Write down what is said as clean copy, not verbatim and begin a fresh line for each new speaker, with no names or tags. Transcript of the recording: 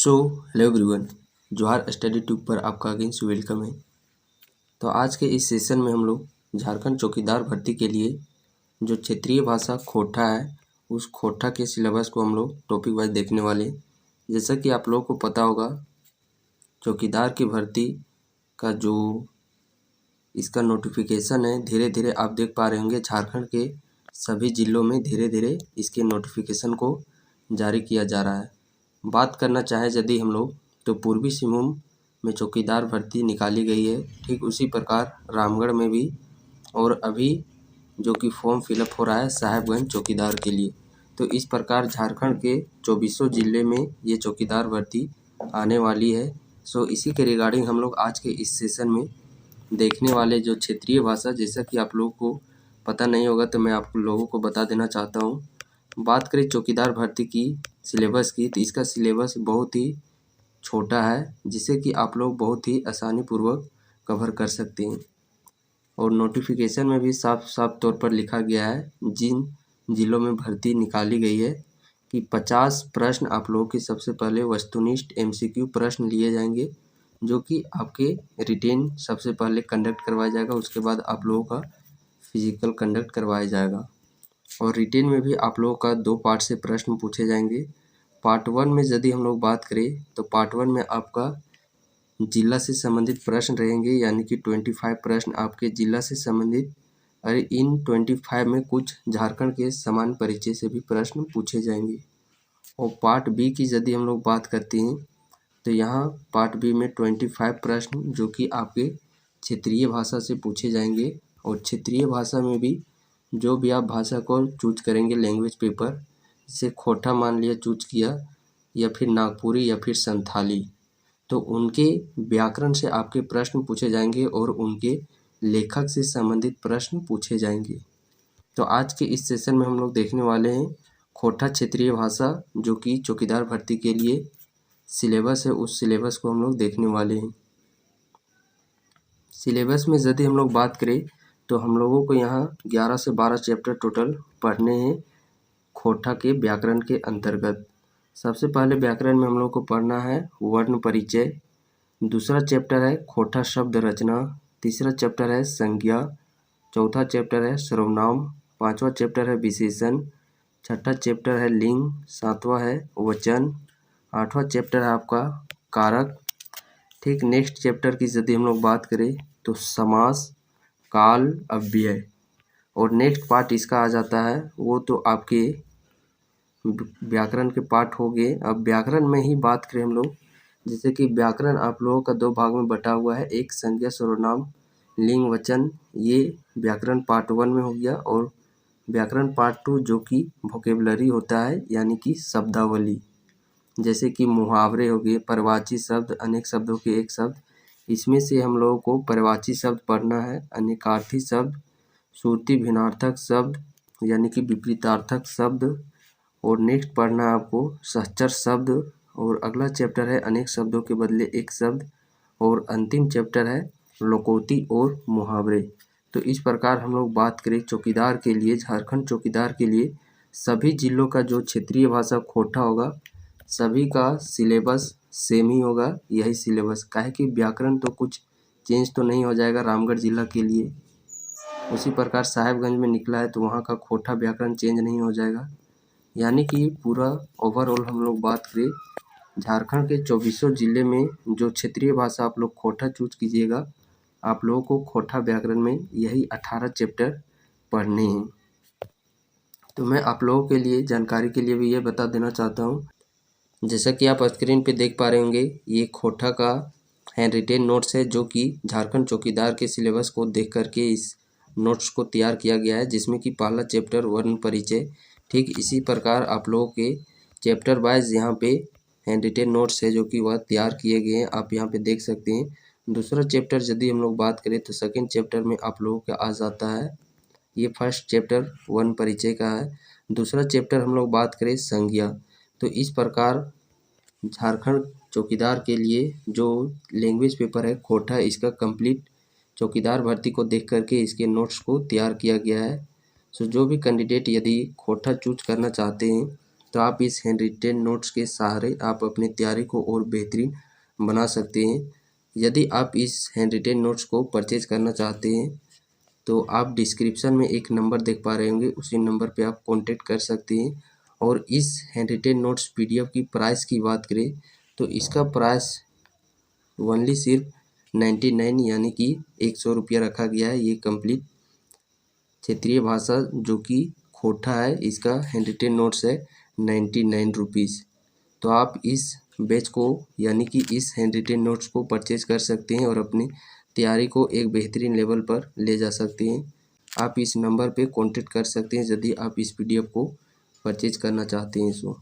So hello everyone, जोहार study tube पर आपका अगेंस्ट वेलकम है। तो आज के इस सेशन में हम लोग झारखंड चौकीदार भर्ती के लिए जो क्षेत्रीय भाषा खोटा है उस खोटा के सिलेबस को हम लोग टॉपिक वाइज देखने वाले हैं। जैसा कि आप लोगों को पता होगा, चौकीदार की भर्ती का जो इसका नोटिफिकेशन है, धीरे धीरे आप देख पा रहे होंगे झारखंड के सभी जिलों में धीरे धीरे इसके नोटिफिकेशन को जारी किया जा रहा है। बात करना चाहे यदि हम लोग तो पूर्वी सिंहभूम में चौकीदार भर्ती निकाली गई है, ठीक उसी प्रकार रामगढ़ में भी, और अभी जो कि फॉर्म फिलअप हो रहा है साहेबगंज चौकीदार के लिए। तो इस प्रकार झारखंड के 24 जिले में ये चौकीदार भर्ती आने वाली है। सो इसी के रिगार्डिंग हम लोग आज के इस सेशन में देखने वाले जो क्षेत्रीय भाषा, जैसा कि आप लोगों को पता नहीं होगा तो मैं आप लोगों को बता देना चाहता हूँ। बात करें चौकीदार भर्ती की सिलेबस की, तो इसका सिलेबस बहुत ही छोटा है जिसे कि आप लोग बहुत ही आसानी पूर्वक कवर कर सकते हैं। और नोटिफिकेशन में भी साफ साफ तौर पर लिखा गया है जिन जिलों में भर्ती निकाली गई है कि 50 प्रश्न आप लोगों के सबसे पहले वस्तुनिष्ठ MCQ प्रश्न लिए जाएंगे, जो कि आपके रिटेन सबसे पहले कंडक्ट करवाया जाएगा। उसके बाद आप लोगों का फिजिकल कंडक्ट करवाया जाएगा। और रिटेन में भी आप लोगों का 2 पार्ट से प्रश्न पूछे जाएंगे। पार्ट 1 में यदि हम लोग बात करें तो पार्ट 1 में आपका जिला से संबंधित प्रश्न रहेंगे, यानी कि 25 प्रश्न आपके जिला से संबंधित। और इन 25 में कुछ झारखंड के सामान्य परिचय से भी प्रश्न पूछे जाएंगे। और पार्ट बी की यदि हम लोग बात करते हैं तो यहाँ पार्ट बी में 25 प्रश्न जो कि आपके क्षेत्रीय भाषा से पूछे जाएंगे। और क्षेत्रीय भाषा में भी जो भी आप भाषा को चूज करेंगे, लैंग्वेज पेपर, जैसे खोटा मान लिया चूज किया, या फिर नागपुरी या फिर संथाली, तो उनके व्याकरण से आपके प्रश्न पूछे जाएंगे और उनके लेखक से संबंधित प्रश्न पूछे जाएंगे। तो आज के इस सेशन में हम लोग देखने वाले हैं खोटा क्षेत्रीय भाषा जो कि चौकीदार भर्ती के लिए सिलेबस है, उस सिलेबस को हम लोग देखने वाले हैं। सिलेबस में यदि हम लोग बात करें तो हम लोगों को यहाँ 11 से 12 चैप्टर टोटल पढ़ने हैं खोटा के व्याकरण के अंतर्गत। सबसे पहले व्याकरण में हम लोग को पढ़ना है वर्ण परिचय। दूसरा चैप्टर है खोटा शब्द रचना। तीसरा चैप्टर है संज्ञा। चौथा चैप्टर है सर्वनाम। पांचवा चैप्टर है विशेषण। छठा चैप्टर है लिंग। सातवां है वचन। आठवां चैप्टर है आपका कारक। ठीक, नेक्स्ट चैप्टर की यदि हम लोग बात करें तो समास, काल, अव्यय। और नेक्स्ट पार्ट इसका आ जाता है वो तो आपके व्याकरण के पार्ट हो गए। अब व्याकरण में ही बात करें हम लोग, जैसे कि व्याकरण आप लोगों का 2 भाग में बटा हुआ है, एक संज्ञा सर्वनाम लिंग वचन, ये व्याकरण पार्ट 1 में हो गया। और व्याकरण पार्ट 2 जो कि वोकेबलरी होता है, यानी कि शब्दावली, जैसे कि मुहावरे हो गए, पर्यायवाची शब्द, अनेक शब्दों के एक शब्द। इसमें से हम लोगों को पर्यायवाची शब्द पढ़ना है, अनेकार्थी शब्द, श्रुति भिन्नार्थक शब्द यानी कि विपरीतार्थक शब्द। और नेक्स्ट पढ़ना है आपको सहचर शब्द। और अगला चैप्टर है अनेक शब्दों के बदले एक शब्द। और अंतिम चैप्टर है लोकोक्ति और मुहावरे। तो इस प्रकार हम लोग बात करें चौकीदार के लिए, झारखंड चौकीदार के लिए सभी जिलों का जो क्षेत्रीय भाषा खोटा होगा, सभी का सिलेबस सेम ही होगा, यही सिलेबस। काहे कि व्याकरण तो कुछ चेंज तो नहीं हो जाएगा रामगढ़ जिला के लिए। उसी प्रकार साहेबगंज में निकला है तो वहाँ का खोटा व्याकरण चेंज नहीं हो जाएगा। यानी कि पूरा ओवरऑल हम लोग बात करें झारखंड के 24 जिले में जो क्षेत्रीय भाषा आप लोग खोटा चूज कीजिएगा, आप लोगों को खोटा व्याकरण में यही 18 चैप्टर पढ़ने हैं। तो मैं आप लोगों के लिए जानकारी के लिए भी ये बता देना चाहता हूँ, जैसा कि आप स्क्रीन पे देख पा रहे होंगे, ये खोटा का हैंड रिटेन नोट्स है जो कि झारखंड चौकीदार के सिलेबस को देख करके इस नोट्स को तैयार किया गया है, जिसमें कि पहला चैप्टर वर्ण परिचय। ठीक इसी प्रकार आप लोगों के चैप्टर वाइज यहाँ पे हैंड रिटेन नोट्स है जो कि वह तैयार किए गए हैं, आप यहाँ पे देख सकते हैं। दूसरा चैप्टर यदि हम लोग बात करें तो सेकंड चैप्टर में आप लोगों का आ जाता है, ये फर्स्ट चैप्टर वर्ण परिचय का है। दूसरा चैप्टर हम लोग बात करें संज्ञा। तो इस प्रकार झारखंड चौकीदार के लिए जो लैंग्वेज पेपर है खोटा, इसका कंप्लीट चौकीदार भर्ती को देख करके इसके नोट्स को तैयार किया गया है। सो जो भी कैंडिडेट यदि खोटा चूज करना चाहते हैं तो आप इस हैंड रिटेन नोट्स के सहारे आप अपनी तैयारी को और बेहतरीन बना सकते हैं। यदि आप इस हैंड रिटेन नोट्स को परचेज करना चाहते हैं तो आप डिस्क्रिप्शन में एक नंबर देख पा रहे होंगे, उसी नंबर पे आप कांटेक्ट कर सकते हैं। और इस हैंड रिटेन नोट्स पीडीएफ की प्राइस की बात करें तो इसका प्राइस ओनली सिर्फ 99 यानी कि 100 रुपया रखा गया है। ये कंप्लीट क्षेत्रीय भाषा जो कि खोटा है, इसका हैंड रिटेन नोट्स है 99 रुपीज़। तो आप इस बैच को यानी कि इस हैंड रिटेन नोट्स को परचेज कर सकते हैं और अपनी तैयारी को एक बेहतरीन लेवल पर ले जा सकते हैं। आप इस नंबर पे कांटेक्ट कर सकते हैं यदि आप इस पीडीएफ को परचेज करना चाहते हैं। सो